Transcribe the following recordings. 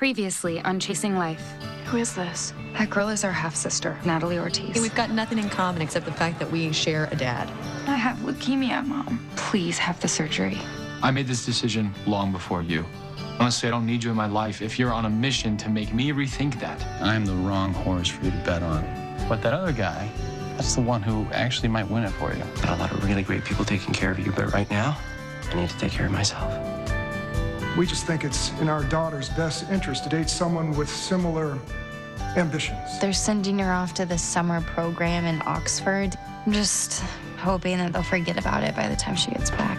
Previously on Chasing Life. Who is this? That girl is our half-sister, Natalie Ortiz. We've got nothing in common except the fact that we share a dad. I have leukemia, Mom. Please have the surgery. I made this decision long before you. Honestly, I don't need you in my life if you're on a mission to make me rethink that. I'm the wrong horse for you to bet on. But that other guy, that's the one who actually might win it for you. Got a lot of really great people taking care of you, but right now, I need to take care of myself. We just think it's in our daughter's best interest to date someone with similar ambitions. They're sending her off to this summer program in Oxford. I'm just hoping that they'll forget about it by the time she gets back.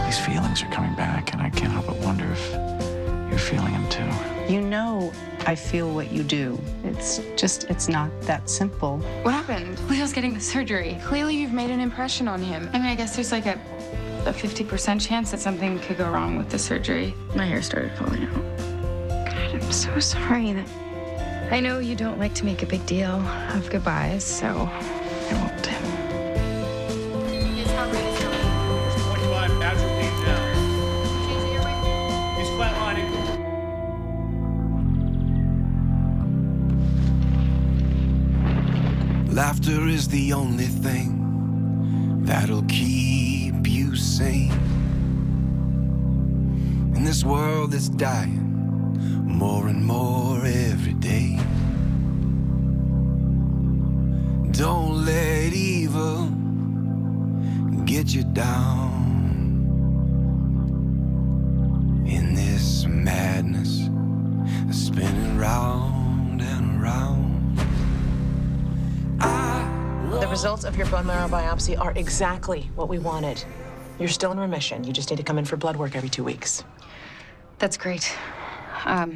These feelings are coming back, and I can't help but wonder if you're feeling them too. You know I feel what you do. It's not that simple. What happened? Leo's getting the surgery. Clearly you've made an impression on him. I mean, I guess there's like a 50% chance that something could go wrong with the surgery. My hair started falling out. God, I'm so sorry that... I know you don't like to make a big deal of goodbyes, so I won't. 25 atropine now. He's flatlining. Laughter is the only thing that'll keep you sane. In this world that's dying more and more every day. Don't let evil get you down in this madness that's spinning round and around. The results of your bone marrow biopsy are exactly what we wanted. You're still in remission. You just need to come in for blood work every 2 weeks. That's great. But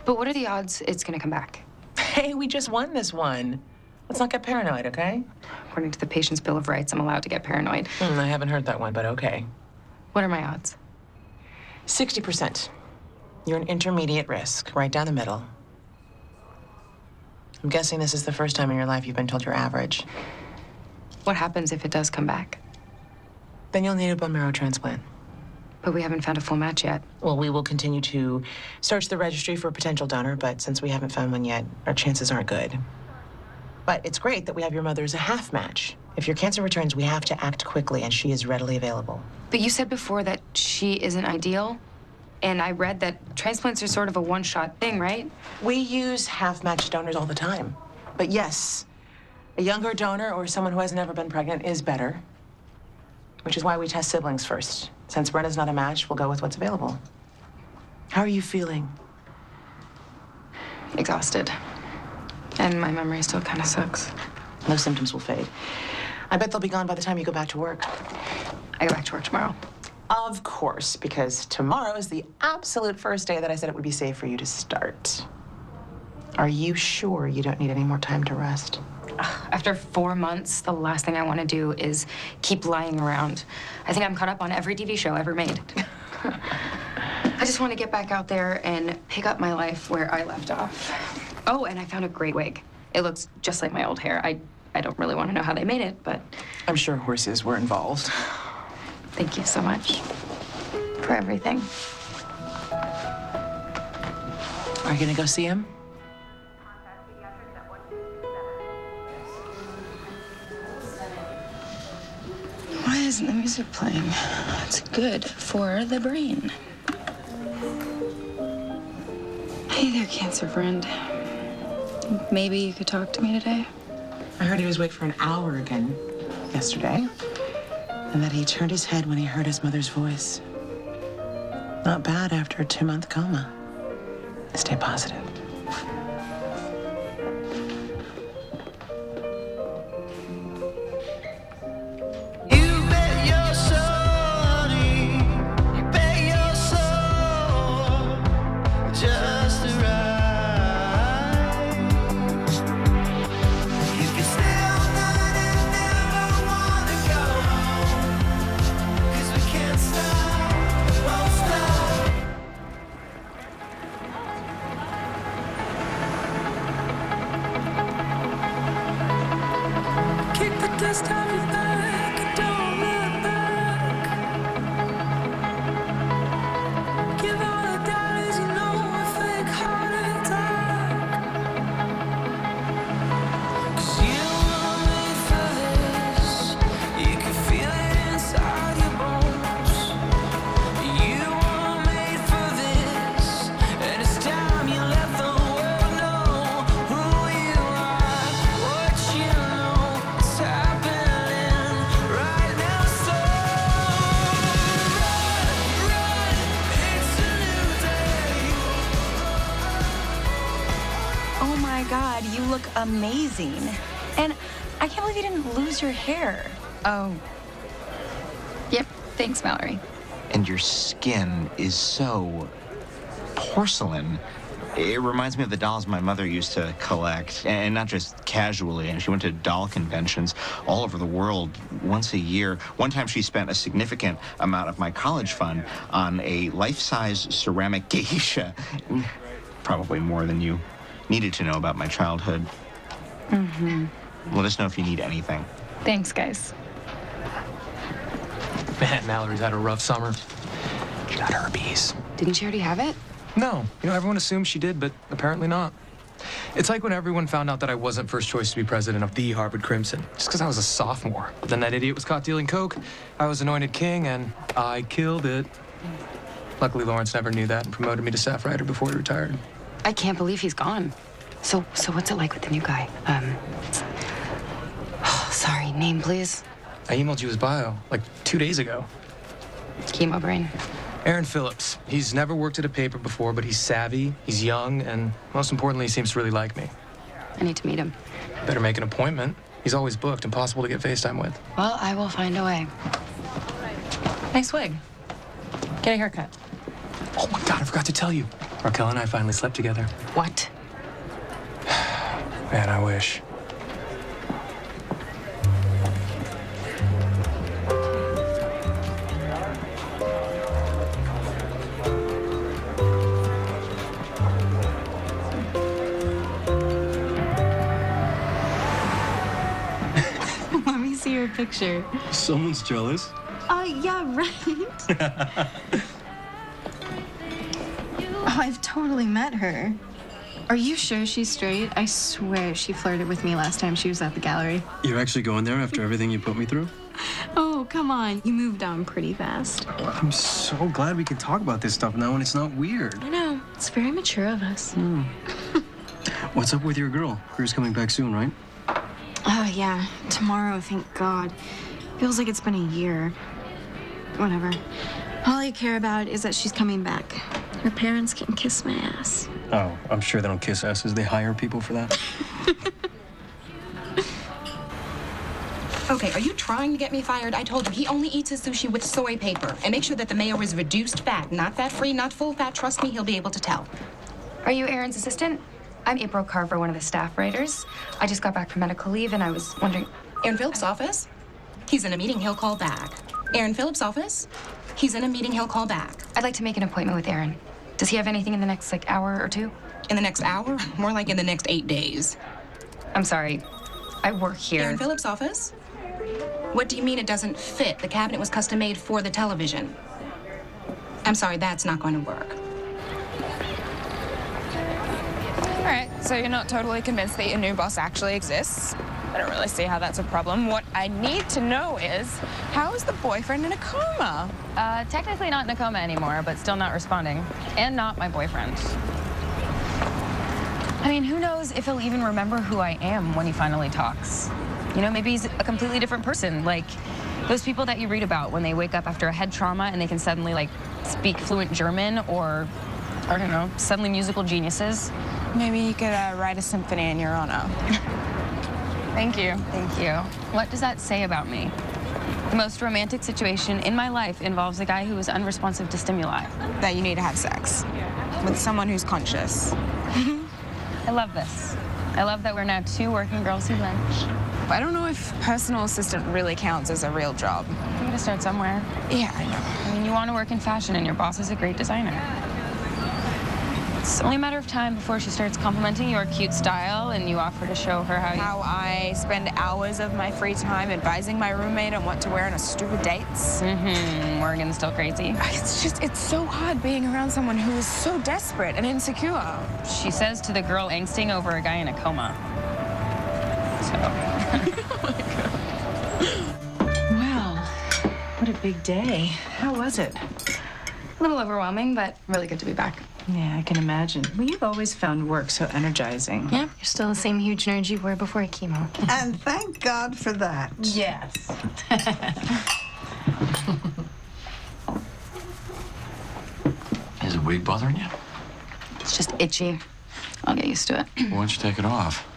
what are the odds it's gonna come back? Hey, we just won this one. Let's not get paranoid, okay? According to the patient's Bill of Rights, I'm allowed to get paranoid. I haven't heard that one, but okay. What are my odds? 60%. You're an intermediate risk, right down the middle. I'm guessing this is the first time in your life you've been told you're average. What happens if it does come back? Then you'll need a bone marrow transplant. But we haven't found a full match yet. Well, we will continue to search the registry for a potential donor, but since we haven't found one yet, our chances aren't good. But it's great that we have your mother as a half match. If your cancer returns, we have to act quickly, and she is readily available. But you said before that she isn't ideal, and I read that transplants are sort of a one-shot thing, right? We use half-match donors all the time. But yes, a younger donor or someone who has never been pregnant is better, which is why we test siblings first. Since Brenna's not a match, we'll go with what's available. How are you feeling? Exhausted. And my memory still kind of sucks. Those symptoms will fade. I bet they'll be gone by the time you go back to work. I go back to work tomorrow. Of course, because tomorrow is the absolute first day that I said it would be safe for you to start. Are you sure you don't need any more time to rest? After 4 months, the last thing I want to do is keep lying around. I think I'm caught up on every TV show ever made. I just want to get back out there and pick up my life where I left off. Oh, and I found a great wig. It looks just like my old hair. I don't really want to know how they made it, but... I'm sure horses were involved. Thank you so much for everything. Are you gonna go see him? Why isn't the music playing? It's good for the brain. Hey there, cancer friend. Maybe you could talk to me today? I heard he was awake for an hour again yesterday, and that he turned his head when he heard his mother's voice. Not bad after a 2-month coma. Stay positive. my God, you look amazing. And I can't believe you didn't lose your hair. Oh. Yep. Thanks, Mallory. And your skin is so porcelain. It reminds me of the dolls my mother used to collect, and not just casually. And she went to doll conventions all over the world once a year. One time she spent a significant amount of my college fund on a life-size ceramic geisha. Probably more than you needed to know about my childhood. Mm-hmm. Let us know if you need anything. Thanks, guys. Man, Mallory's had a rough summer. She got herpes. Didn't she already have it? No. Everyone assumed she did, but apparently not. It's like when everyone found out that I wasn't first choice to be president of the Harvard Crimson, just because I was a sophomore. But then that idiot was caught dealing coke, I was anointed king, and I killed it. Luckily, Lawrence never knew that and promoted me to staff writer before he retired. I can't believe he's gone. So what's it like with the new guy? Sorry, name, please. I emailed you his bio, like 2 days ago. Chemo brain. Aaron Phillips. He's never worked at a paper before, but he's savvy, he's young, and most importantly, he seems to really like me. I need to meet him. Better make an appointment. He's always booked, impossible to get FaceTime with. Well, I will find a way. Nice wig. Get a haircut. Oh my God, I forgot to tell you. Raquel and I finally slept together. What? Man, I wish. Let me see your picture. Someone's jealous. Yeah, right. Oh, I've totally met her. Are you sure she's straight? I swear she flirted with me last time she was at the gallery. You're actually going there after everything you put me through? Oh, come on. You moved on pretty fast. I'm so glad we can talk about this stuff now and it's not weird. I know. It's very mature of us. What's up with your girl? Crew's coming back soon, right? Oh, yeah. Tomorrow, thank God. Feels like it's been a year. Whatever. All I care about is that she's coming back. Her parents can kiss my ass. Oh, I'm sure they don't kiss asses. They hire people for that. Okay, are you trying to get me fired? I told you, he only eats his sushi with soy paper. And make sure that the mayo is reduced fat, not fat-free, not full fat. Trust me, he'll be able to tell. Are you Aaron's assistant? I'm April Carver, one of the staff writers. I just got back from medical leave, and I was wondering... Aaron Phillips' office? He's in a meeting, he'll call back. Aaron Phillips' office? He's in a meeting, he'll call back. I'd like to make an appointment with Aaron. Does he have anything in the next, hour or two? In the next hour? More like in the next 8 days. I'm sorry. I work here. Aaron Phillips' office? What do you mean it doesn't fit? The cabinet was custom made for the television. I'm sorry, that's not going to work. All right, so you're not totally convinced that your new boss actually exists? I don't really see how that's a problem. What I need to know is, how is the boyfriend in a coma? Technically not in a coma anymore, but still not responding. And not my boyfriend. I mean, who knows if he'll even remember who I am when he finally talks. You know, maybe he's a completely different person, like those people that you read about when they wake up after a head trauma and they can suddenly, speak fluent German or, I don't know, suddenly musical geniuses. Maybe you could write a symphony in your honor. Thank you. Thank you. What does that say about me? The most romantic situation in my life involves a guy who is unresponsive to stimuli. That you need to have sex with someone who's conscious. I love this. I love that we're now two working girls who lunch. I don't know if personal assistant really counts as a real job. You gotta start somewhere. Yeah, I know. I mean, you want to work in fashion and your boss is a great designer. It's only a matter of time before she starts complimenting your cute style and you offer to show her how I spend hours of my free time advising my roommate on what to wear on a stupid dates. Morgan's still crazy. It's so hard being around someone who is so desperate and insecure. She says to the girl angsting over a guy in a coma. Well, what a big day. How was it? A little overwhelming, but really good to be back. Yeah, I can imagine. Well, you've always found work so energizing. Yep, you're still the same huge nerd you were before chemo. And thank God for that. Yes. Is a wig bothering you? It's just itchy. I'll get used to it. Why don't you take it off?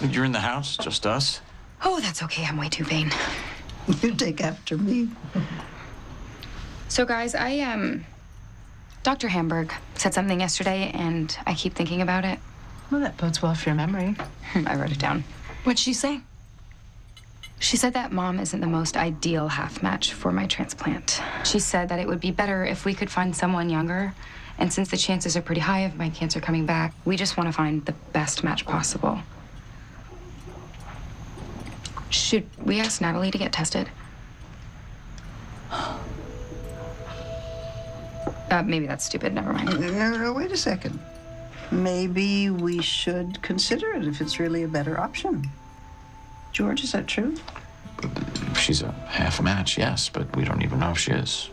You're in the house, just us. Oh, that's okay. I'm way too vain. You take after me. So, guys, Dr. Hamburg said something yesterday, and I keep thinking about it. Well, that bodes well for your memory. I wrote it down. What'd she say? She said that Mom isn't the most ideal half match for my transplant. She said that it would be better if we could find someone younger. And since the chances are pretty high of my cancer coming back, we just want to find the best match possible. Should we ask Natalie to get tested? Maybe that's stupid. Never mind. No, wait a second. Maybe we should consider it if it's really a better option. George, is that true? If she's a half match, yes, but we don't even know if she is.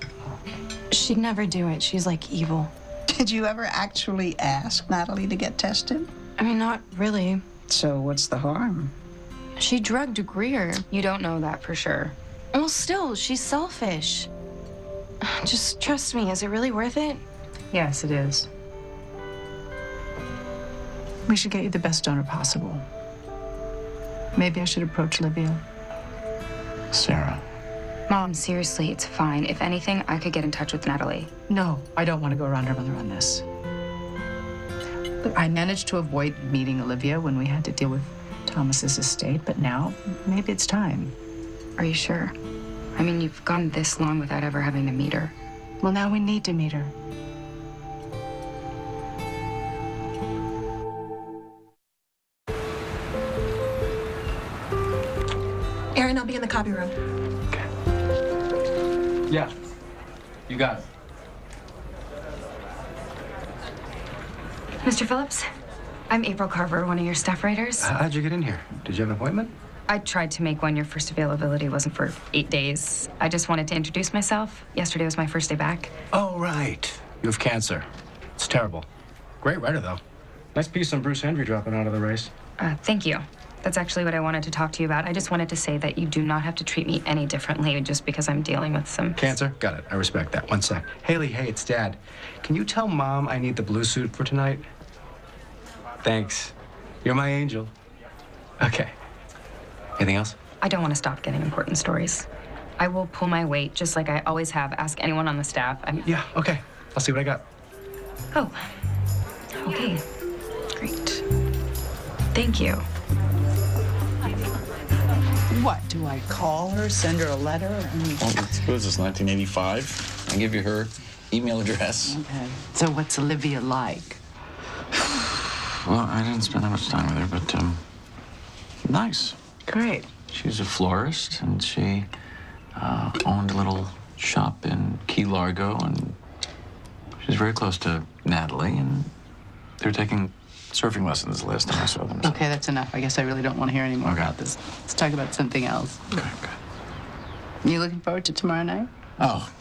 She'd never do it. She's like evil. Did you ever actually ask Natalie to get tested? I mean, not really. So what's the harm? She drugged Greer. You don't know that for sure. Well, still, she's selfish. Just trust me. Is it really worth it? Yes, it is. We should get you the best donor possible. Maybe I should approach Livia. Sarah. Mom, seriously, it's fine. If anything, I could get in touch with Natalie. No, I don't want to go around her mother on this. Look, I managed to avoid meeting Olivia when we had to deal with Thomas's estate, but now maybe it's time. Are you sure? I mean, you've gone this long without ever having to meet her. Well, now we need to meet her. Aaron, I'll be in the copy room. Yeah, you got it. Mr. Phillips, I'm April Carver, one of your staff writers. How'd you get in here? Did you have an appointment? I tried to make one. Your first availability wasn't for 8 days. I just wanted to introduce myself. Yesterday was my first day back. Oh, right. You have cancer. It's terrible. Great writer, though. Nice piece on Bruce Henry dropping out of the race. Thank you. That's actually what I wanted to talk to you about. I just wanted to say that you do not have to treat me any differently just because I'm dealing with some... Cancer? Got it. I respect that. One sec. Haley, hey, it's Dad. Can you tell Mom I need the blue suit for tonight? Thanks. You're my angel. Okay. Anything else? I don't want to stop getting important stories. I will pull my weight just like I always have. Ask anyone on the staff. Yeah, okay. I'll see what I got. Oh. Okay. Great. Thank you. What, do I call her, send her a letter? Well, what is this, 1985? I'll give you her email address. Okay. So what's Olivia like? Well, I didn't spend that much time with her, but, nice. Great. She's a florist, and she owned a little shop in Key Largo, and she's very close to Natalie, and they're taking surfing lessons the last time I saw them. So. Okay, that's enough. I guess I really don't want to hear any more about this. Let's talk about something else. Okay, good. You looking forward to tomorrow night? Oh.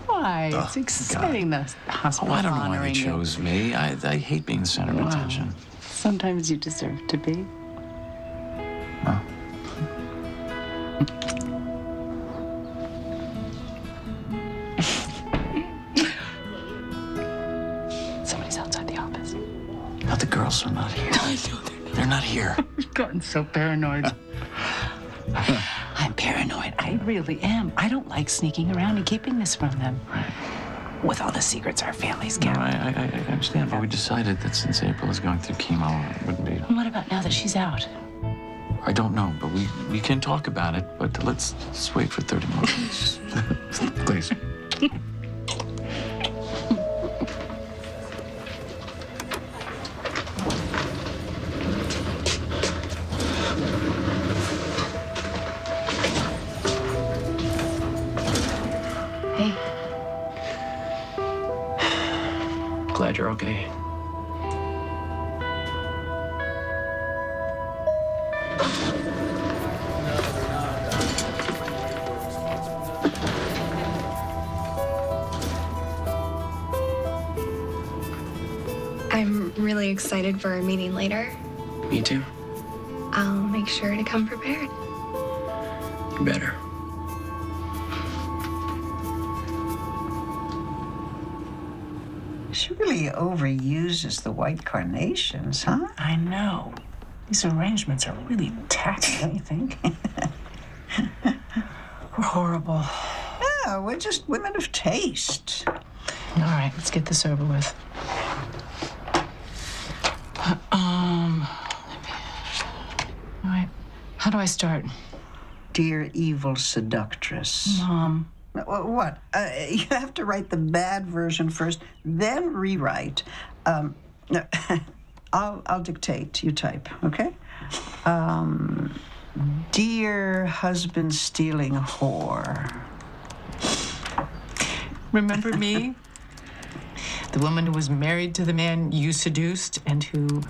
Why? It's exciting, the hospital I don't know why they honoring you. chose me. I hate being the center of attention. Sometimes you deserve to be. Oh. Somebody's outside the office. No, the girls are not here. I know they're not. They're not here. I've gotten so paranoid. I'm paranoid. I really am. I don't like sneaking around and keeping this from them. With all the secrets our families No, kept. I understand, but we decided that since April is going through chemo, it wouldn't be... What about now that she's out? I don't know, but we can talk about it, but let's just wait for 30 more minutes. Please. Hey. Glad you're okay. I'm really excited for our meeting later. Me too. I'll make sure to come prepared. You better. She really overuses the white carnations, huh? I know. These arrangements are really tacky, don't you think? We're horrible. Yeah, we're just women of taste. All right, let's get this over with. All right, how do I start? Dear evil seductress. Mom. What? You have to write the bad version first, then rewrite. No, I'll dictate. You type, okay? Dear husband-stealing whore. Remember me? The woman who was married to the man you seduced and who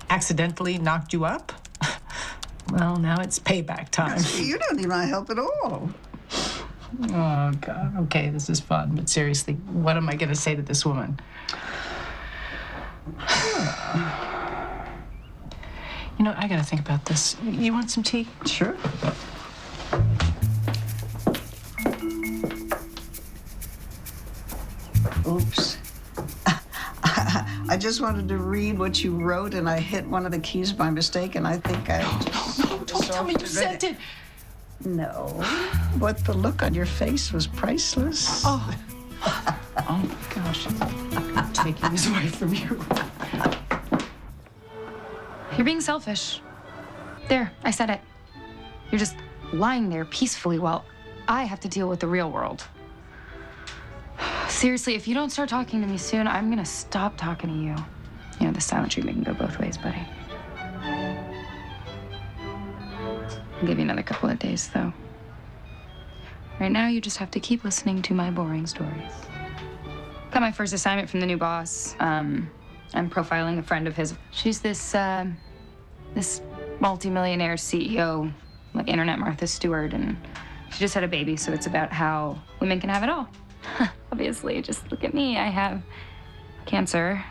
accidentally knocked you up? Well, now it's payback time. You don't need my help at all. Oh, God. Okay, this is fun, but seriously, what am I going to say to this woman? You know, I got to think about this. You want some tea? Sure. Oops. I just wanted to read what you wrote, and I hit one of the keys by mistake, and I think I... No, don't tell me you sent it. No, but the look on your face was priceless. Oh. Oh, my gosh. I'm taking this away from you. You're being selfish. There, I said it. You're just lying there peacefully while I have to deal with the real world. Seriously, if you don't start talking to me soon, I'm gonna stop talking to you. You know, the silent treatment can go both ways, buddy. I'll give you another couple of days, though. Right now, you just have to keep listening to my boring stories. Got my first assignment from the new boss. I'm profiling a friend of his. She's this multi-millionaire CEO, like Internet Martha Stewart, and she just had a baby, so it's about how women can have it all. Obviously, just look at me. I have cancer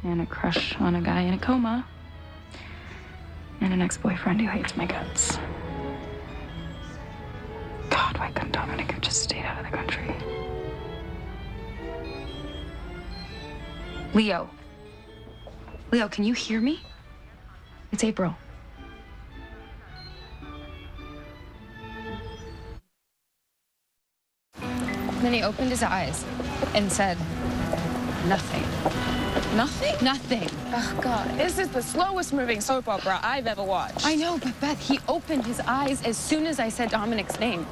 and a crush on a guy in a coma and an ex-boyfriend who hates my guts. God, why couldn't Dominic have just stayed out of the country? Leo. Leo, can you hear me? It's April. Then he opened his eyes and said, nothing. Nothing? Nothing. Oh, God. This is the slowest moving soap opera I've ever watched. I know, but Beth, he opened his eyes as soon as I said Dominic's name.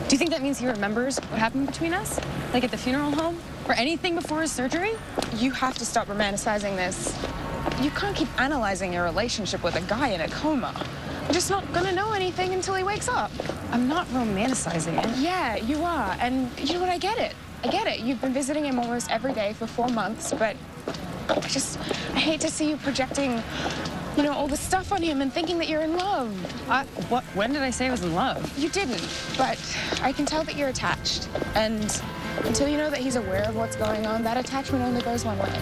Do you think that means he remembers what happened between us? Like at the funeral home? Or anything before his surgery? You have to stop romanticizing this. You can't keep analyzing your relationship with a guy in a coma. You're just not gonna know anything until he wakes up. I'm not romanticizing it. Yeah, you are. And you know what? I get it. I get it. You've been visiting him almost every day for 4 months, but I hate to see you projecting, you know, all the stuff on him and thinking that you're in love. What? When did I say I was in love? You didn't, but I can tell that you're attached. And until you know that he's aware of what's going on, that attachment only goes one way.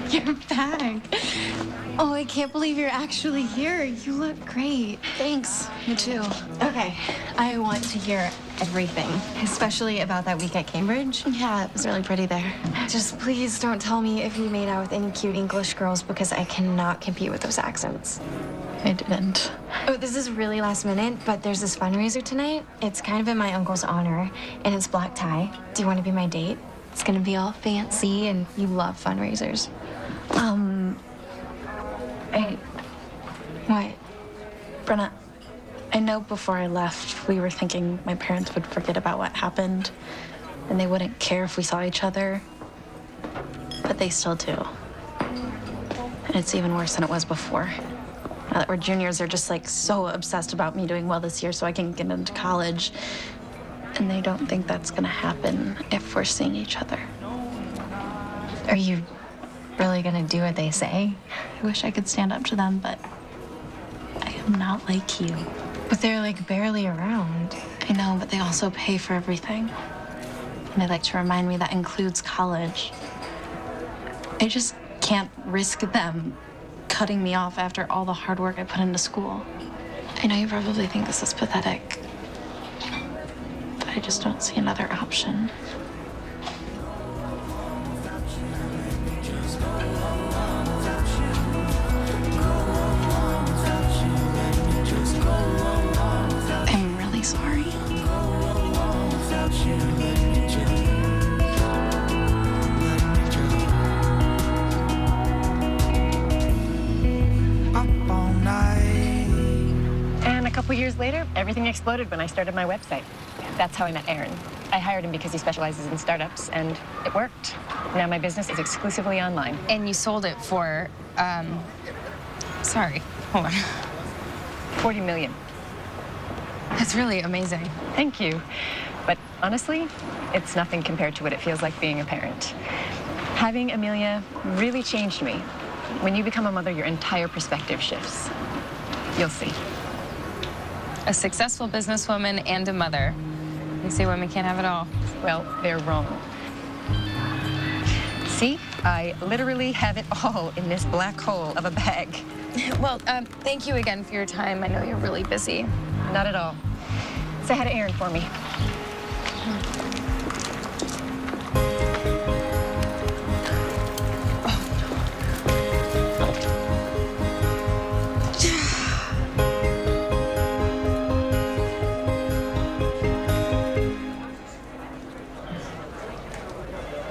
You're back. Oh, I can't believe you're actually here. You look great. Thanks. You too. Okay, I want to hear everything, especially about that week at Cambridge. Yeah, it was really pretty there. Just please don't tell me if you made out with any cute English girls because I cannot compete with those accents. I didn't. Oh, this is really last minute, but there's this fundraiser tonight. It's kind of in my uncle's honor, and it's black tie. Do you want to be my date? It's gonna be all fancy, and you love fundraisers. What? Brenna, I know before I left, we were thinking my parents would forget about what happened, and they wouldn't care if we saw each other. But they still do. And it's even worse than it was before. Now that we're juniors, they're just like so obsessed about me doing well this year so I can get into college. And they don't think that's gonna happen if we're seeing each other. Are you really gonna do what they say? I wish I could stand up to them, but I am not like you. But they're like barely around. I know, but they also pay for everything. And they like to remind me that includes college. I just can't risk them cutting me off after all the hard work I put into school. I know you probably think this is pathetic, I just don't see another option. I'm really sorry. And a couple years later, everything exploded when I started my website. That's how I met Aaron. I hired him because he specializes in startups, and it worked. Now my business is exclusively online. And you sold it for, sorry, hold on. 40 million. That's really amazing. Thank you. But honestly, it's nothing compared to what it feels like being a parent. Having Amelia really changed me. When you become a mother, your entire perspective shifts. You'll see. A successful businesswoman and a mother. They say women can't have it all. Well, they're wrong. See, I literally have it all in this black hole of a bag. Well, thank you again for your time. I know you're really busy. Not at all. Say hi to Aaron for me.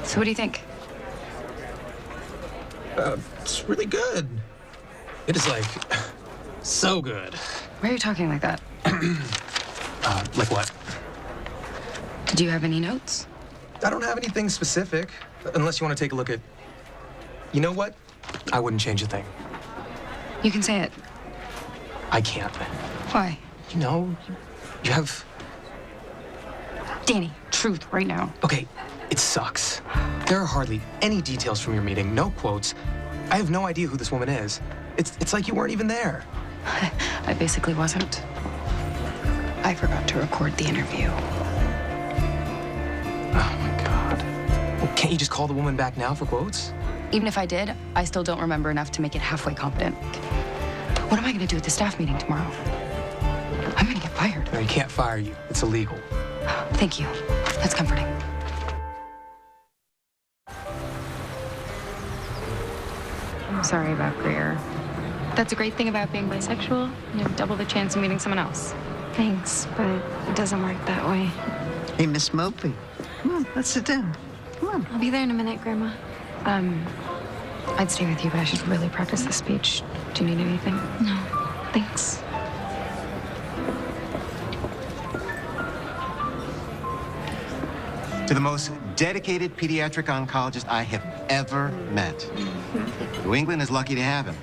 So what do you think? It's really good. It is like so good. Why are you talking like that? Like what? Did you have any notes? I don't have anything specific, unless you want to take a look at. You know what? I wouldn't change a thing. You can say it. I can't. Why? You know, you have. Danny, truth right now. Okay, it sucks. There are hardly any details from your meeting, no quotes. I have no idea who this woman is. It's like you weren't even there. I basically wasn't. I forgot to record the interview. Oh my God. Well, can't you just call the woman back now for quotes? Even if I did, I still don't remember enough to make it halfway competent. What am I gonna do at the staff meeting tomorrow? I'm gonna get fired. No, you can't fire you. It's illegal. Thank you. That's comforting. I'm sorry about Greer. That's a great thing about being bisexual. You have double the chance of meeting someone else. Thanks, but it doesn't work that way. Hey, Miss Mopey. Come on, let's sit down. Come on. I'll be there in a minute, Grandma. I'd stay with you, but I should really practice this speech. Do you need anything? No, thanks. To the most dedicated pediatric oncologist I have ever met. New England is lucky to have him.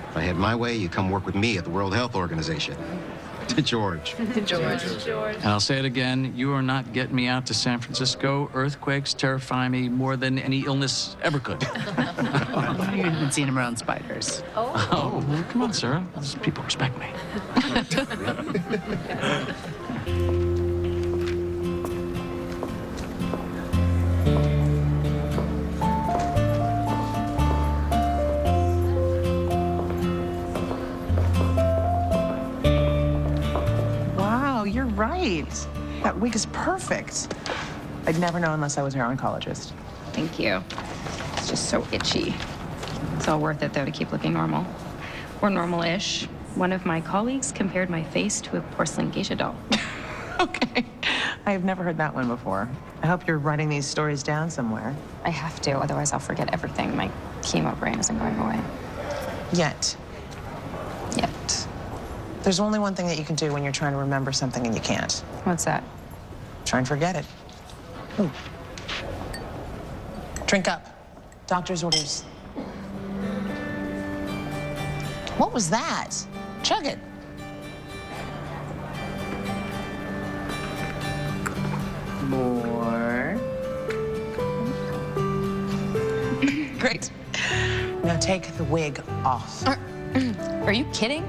If I had my way, you'd come work with me at the World Health Organization. To George. George. And I'll say it again, you are not getting me out to San Francisco. Earthquakes terrify me more than any illness ever could. You've been seeing him around spiders. Oh, well, come on, Sarah. These people respect me. Wow, you're right. That wig is perfect. I'd never know unless I was your oncologist. Thank you. It's just so itchy. It's all worth it, though, to keep looking normal. Or normal-ish. One of my colleagues compared my face to a porcelain geisha doll. Okay. I've never heard that one before. I hope you're writing these stories down somewhere. I have to, otherwise I'll forget everything. My chemo brain isn't going away. Yet. Yet. There's only one thing that you can do when you're trying to remember something and you can't. What's that? Try and forget it. Ooh. Drink up. Doctor's orders. What was that? Chug it. More. Great. Now take the wig off. Are you kidding?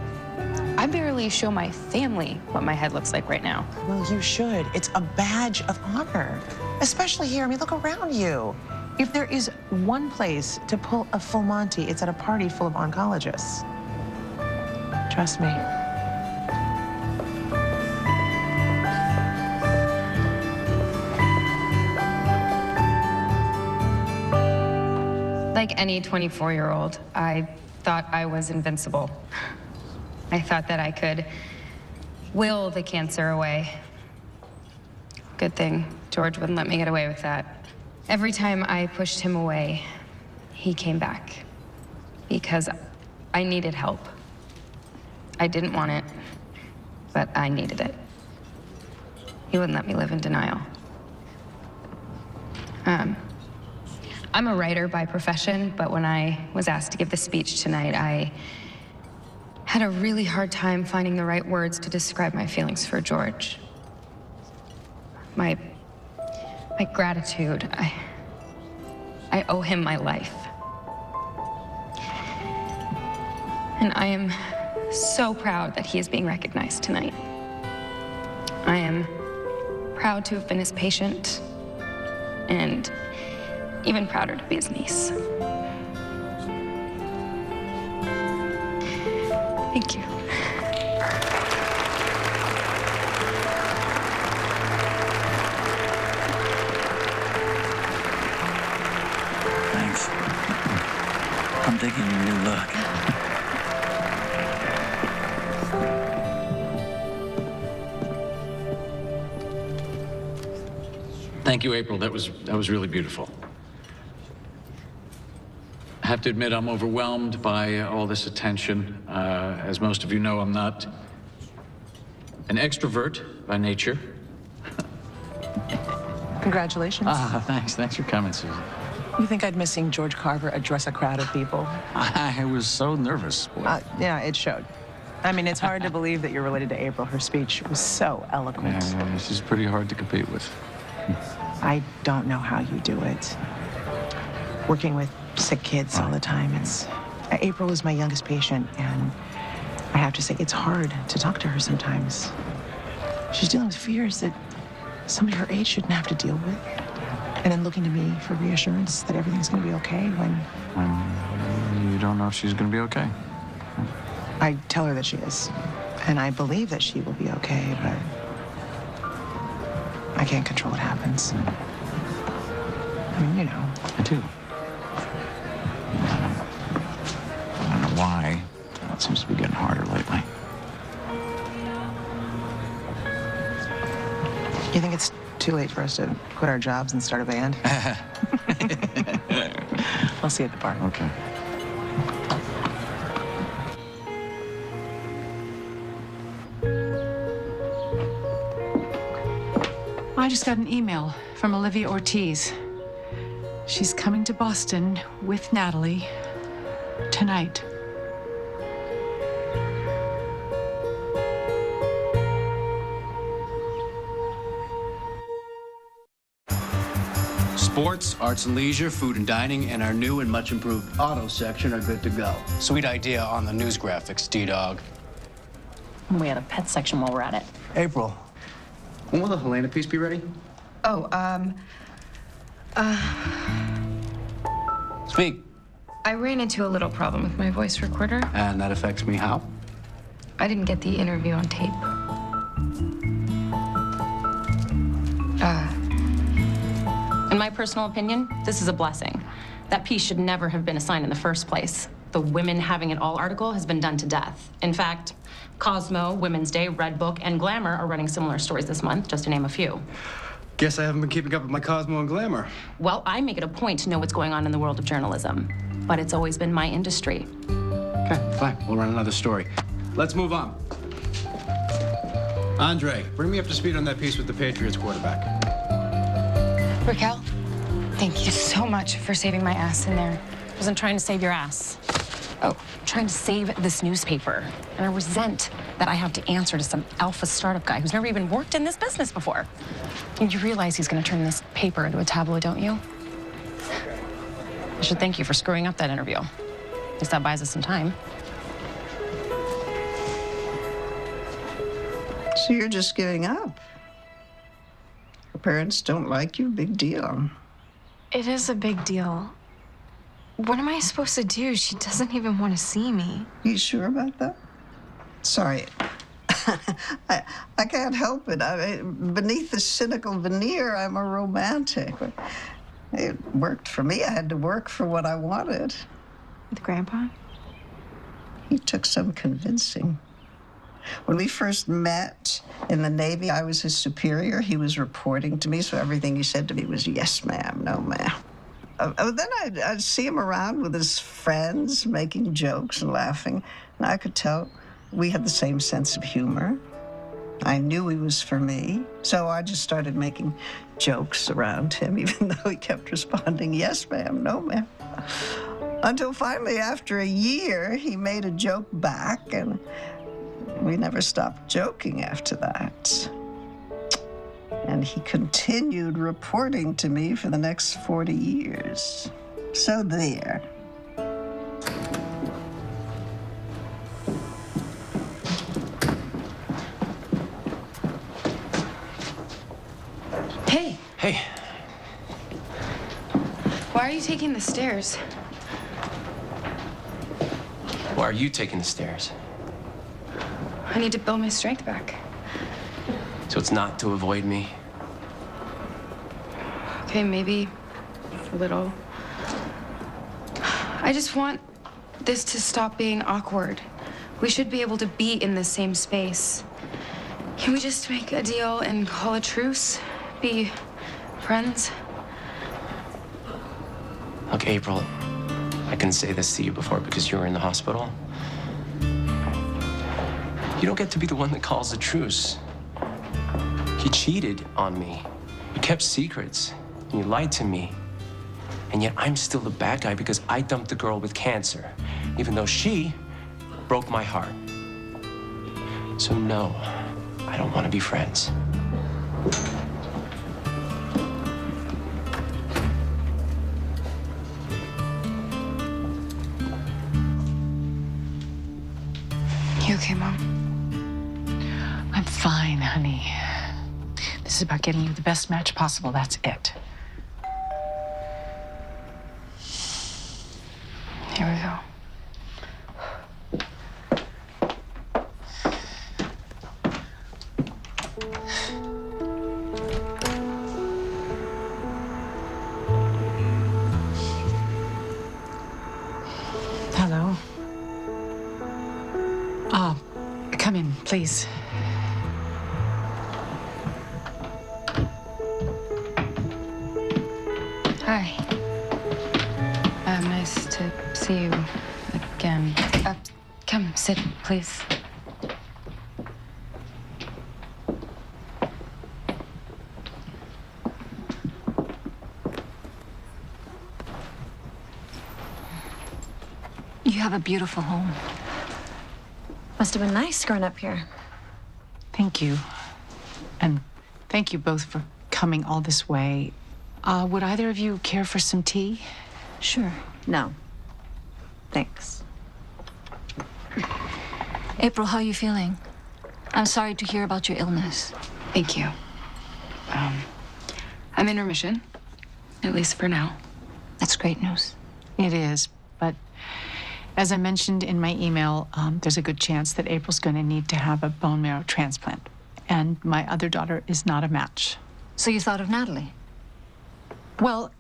I barely show my family what my head looks like right now. Well, you should. It's a badge of honor. Especially here. I mean, look around you. If there is one place to pull a full Monty, it's at a party full of oncologists. Trust me. Like any 24-year-old, I thought I was invincible. I thought that I could will the cancer away. Good thing George wouldn't let me get away with that. Every time I pushed him away, he came back. Because I needed help. I didn't want it, but I needed it. He wouldn't let me live in denial. I'm a writer by profession, but when I was asked to give the speech tonight, I had a really hard time finding the right words to describe my feelings for George. My gratitude. I owe him my life. And I am so proud that he is being recognized tonight. I am proud to have been his patient, and even prouder to be his niece. Thank you. Thanks. I'm digging your new look. Thank you, April. That was really beautiful. I have to admit, I'm overwhelmed by all this attention. As most of you know, I'm not an extrovert by nature. Congratulations. Thanks. Thanks for coming, Susan. You think I'd miss seeing George Carver address a crowd of people? I was so nervous. Yeah, it showed. I mean, it's hard to believe that you're related to April. Her speech was so eloquent. Yeah, she's pretty hard to compete with. I don't know how you do it. Working with sick kids all the time. April is my youngest patient, and I have to say, it's hard to talk to her sometimes. She's dealing with fears that somebody her age shouldn't have to deal with. And then looking to me for reassurance that everything's going to be okay when you don't know if she's going to be okay. I tell her that she is. And I believe that she will be okay, but I can't control what happens. I mean, you know. I do. I don't know why. It seems to be getting harder lately. You think it's too late for us to quit our jobs and start a band? I'll see you at the bar. Okay. I just got an email from Olivia Ortiz. She's coming to Boston with Natalie tonight. Sports, arts and leisure, food and dining, and our new and much improved auto section are good to go. Sweet idea on the news graphics, D-Dog. We had a pet section while we're at it. April, when will the Helena piece be ready? Oh, Speak. I ran into a little problem with my voice recorder. And that affects me how? I didn't get the interview on tape. In my personal opinion, this is a blessing. That piece should never have been assigned in the first place. The Women Having It All article has been done to death. In fact, Cosmo, Women's Day, Red Book, and Glamour are running similar stories this month, just to name a few. Guess I haven't been keeping up with my Cosmo and Glamour. Well, I make it a point to know what's going on in the world of journalism, but it's always been my industry. Okay, fine. We'll run another story. Let's move on. Andre, bring me up to speed on that piece with the Patriots quarterback. Raquel, thank you so much for saving my ass in there. I wasn't trying to save your ass. Oh. I'm trying to save this newspaper. And I resent that I have to answer to some alpha startup guy who's never even worked in this business before. And you realize he's going to turn this paper into a tabloid, don't you? I should thank you for screwing up that interview. At least that buys us some time. So you're just giving up? Your parents don't like you? Big deal. It is a big deal. What am I supposed to do? She doesn't even want to see me. You sure about that? Sorry. I can't help it. Beneath the cynical veneer, I'm a romantic. It worked for me. I had to work for what I wanted. With Grandpa? He took some convincing. When we first met in the Navy, I was his superior. He was reporting to me, so everything he said to me was, yes, ma'am, no, ma'am. Then I'd see him around with his friends, making jokes and laughing, and I could tell we had the same sense of humor. I knew he was for me, so I just started making jokes around him, even though he kept responding, yes, ma'am, no, ma'am. Until finally, after a year, he made a joke back, and we never stopped joking after that. And he continued reporting to me for the next 40 years. So there. Hey, Hey, why are you taking the stairs? why are you taking the stairs? I need to build my strength back. So it's not to avoid me? Okay, maybe a little. I just want this to stop being awkward. We should be able to be in the same space. Can we just make a deal and call a truce? Be friends? Look, April, I couldn't say this to you before because you were in the hospital. You don't get to be the one that calls a truce. You cheated on me. You kept secrets. And you lied to me. And yet I'm still the bad guy because I dumped the girl with cancer, even though she broke my heart. So no, I don't want to be friends. You okay, Mom? I'm fine, honey. This is about getting you the best match possible. That's it. Here we go. Hello. Come in, please. Hi. Nice to see you again. Come, sit, please. You have a beautiful home. Must have been nice growing up here. Thank you. And thank you both for coming all this way. Would either of you care for some tea? Sure. No. Thanks. April, how are you feeling? I'm sorry to hear about your illness. Thank you. I'm in remission, at least for now. That's great news. It is, but as I mentioned in my email, there's a good chance that April's going to need to have a bone marrow transplant. And my other daughter is not a match. So you thought of Natalie? Well,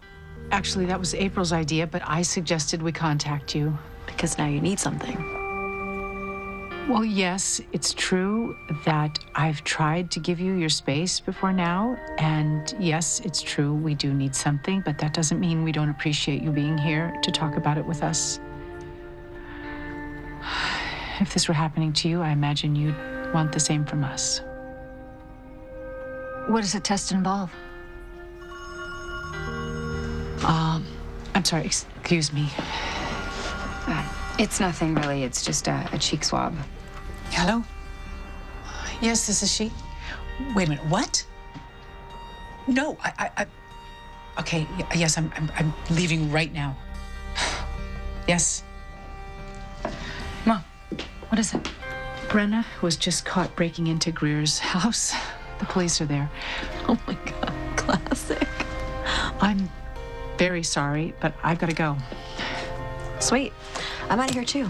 actually, that was April's idea, but I suggested we contact you. Because now you need something. Well, yes, it's true that I've tried to give you your space before now. And yes, it's true, we do need something, but that doesn't mean we don't appreciate you being here to talk about it with us. If this were happening to you, I imagine you'd want the same from us. What does the test involve? I'm sorry, excuse me. It's nothing really. It's just a cheek swab. Hello? Yes, this is she. Wait a minute, what? No, okay, yes, I'm leaving right now. Yes? Mom, what is it? Brenna was just caught breaking into Greer's house. The police are there. Oh my God, classic. I'm very sorry, but I've got to go. Sweet. I'm out of here too.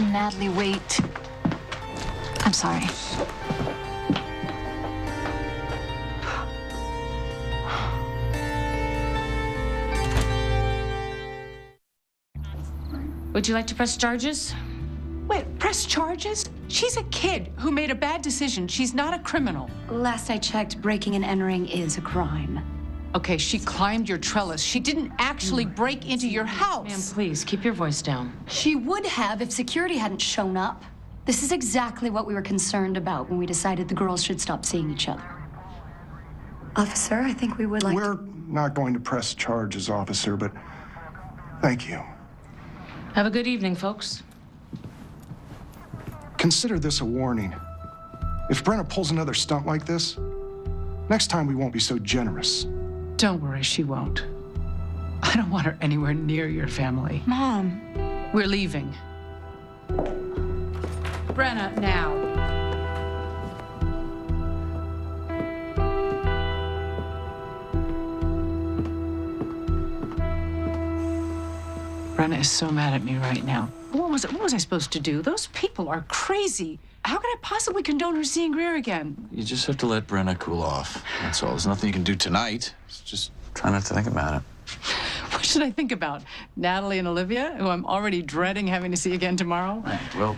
Natalie, wait. I'm sorry. Would you like to press charges? Wait, press charges? She's a kid who made a bad decision. She's not a criminal. Last I checked, breaking and entering is a crime. Okay, she climbed your trellis. She didn't actually break into your house. Ma'am, please, keep your voice down. She would have if security hadn't shown up. This is exactly what we were concerned about when we decided the girls should stop seeing each other. Officer, I think we would like We're not going to press charges, officer, but thank you. Have a good evening, folks. Consider this a warning. If Brenna pulls another stunt like this, next time we won't be so generous. Don't worry, she won't. I don't want her anywhere near your family. Mom. We're leaving. Brenna, now. Brenna is so mad at me right now. What was I supposed to do? Those people are crazy. How could I possibly condone her seeing Greer again? You just have to let Brenna cool off. That's all. There's nothing you can do tonight. Just try not to think about it. What should I think about? Natalie and Olivia, who I'm already dreading having to see again tomorrow? Well,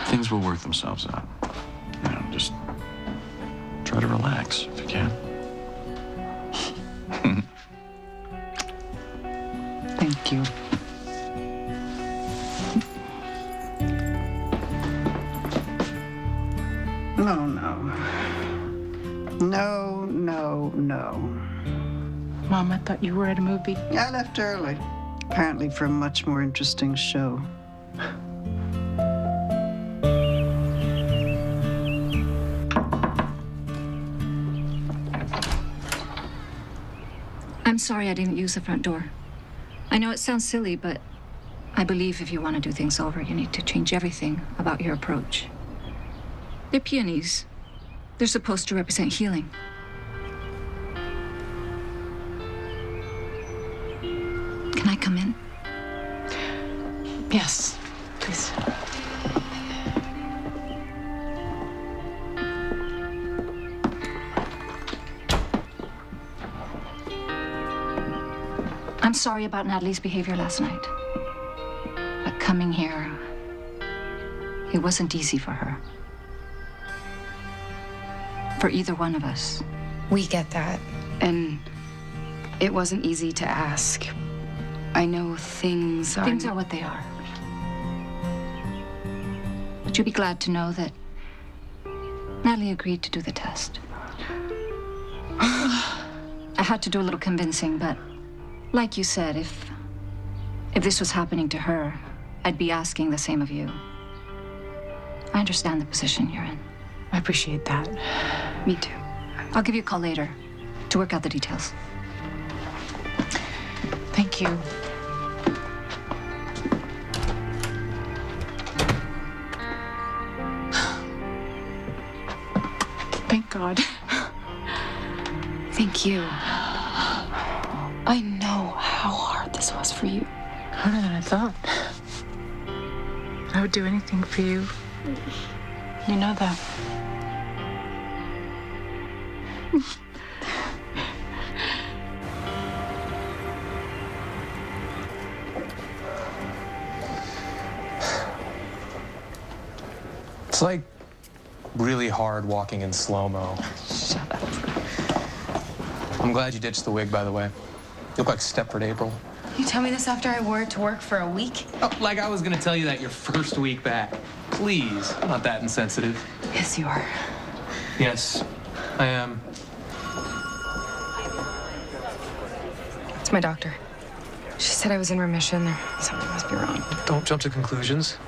things will work themselves out. You know, just try to relax if you can. Thank you. No, no. No, no, no. Mom, I thought you were at a movie. I left early. Apparently for a much more interesting show. I'm sorry I didn't use the front door. I know it sounds silly, but I believe if you want to do things over, you need to change everything about your approach. They're peonies. They're supposed to represent healing. Can I come in? Yes, please. I'm sorry about Natalie's behavior last night. But coming here, it wasn't easy for her. For either one of us. We get that. And it wasn't easy to ask. I know things are... Things are what they are. But you'll be glad to know that Natalie agreed to do the test. I had to do a little convincing, but like you said, if this was happening to her, I'd be asking the same of you. I understand the position you're in. I appreciate that. Me too. I'll give you a call later to work out the details. Thank you. Thank God. Thank you. I know how hard this was for you. Harder than I thought. I would do anything for you. You know that. It's like really hard walking in slow-mo. Shut up. I'm glad you ditched the wig, by the way. You look like Stepford April. You tell me this after I wore it to work for a week? Oh, like I was gonna tell you that your first week back. Please, I'm not that insensitive. Yes, you are. Yes, I am. It's my doctor. She said I was in remission. Something must be wrong. Don't jump to conclusions.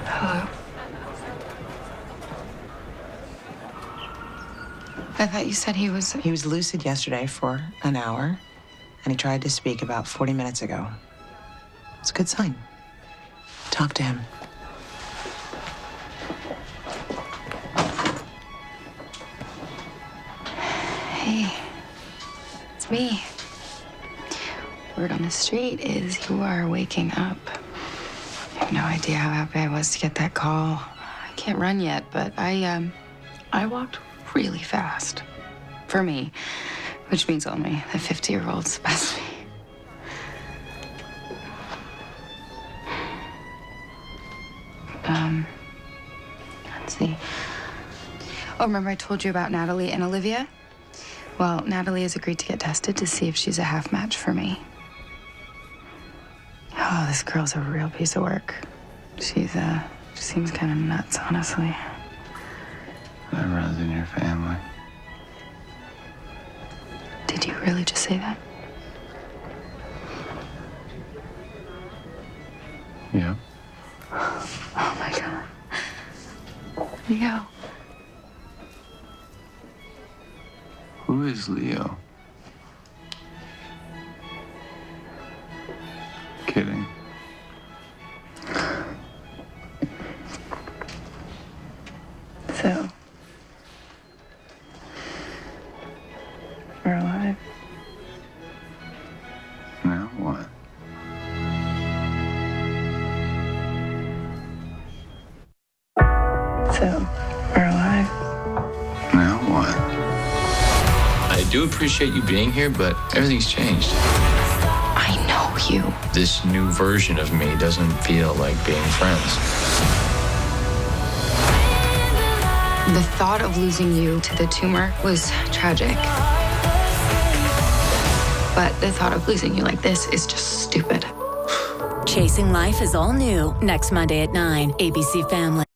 Hello? I thought you said he was... He was lucid yesterday for an hour, and he tried to speak about 40 minutes ago. It's a good sign. Talk to him. Hey, it's me. Word on the street is you are waking up. I have no idea how happy I was to get that call. I can't run yet, but I walked really fast. For me. Which means only the 50-year-old's best me. Let's see. Oh, remember I told you about Natalie and Olivia? Well, Natalie has agreed to get tested to see if she's a half match for me. Oh, this girl's a real piece of work. She seems kind of nuts, honestly. That runs in your family. Did you really just say that? Yeah. Oh my God. Leo. Who is Leo? Kidding. So, we're alive. Now what? So, we're alive. Now what? I do appreciate you being here, but everything's changed. I know you. This new version of me doesn't feel like being friends. The thought of losing you to the tumor was tragic. But the thought of losing you like this is just stupid. Chasing Life is all new next Monday at 9, ABC Family.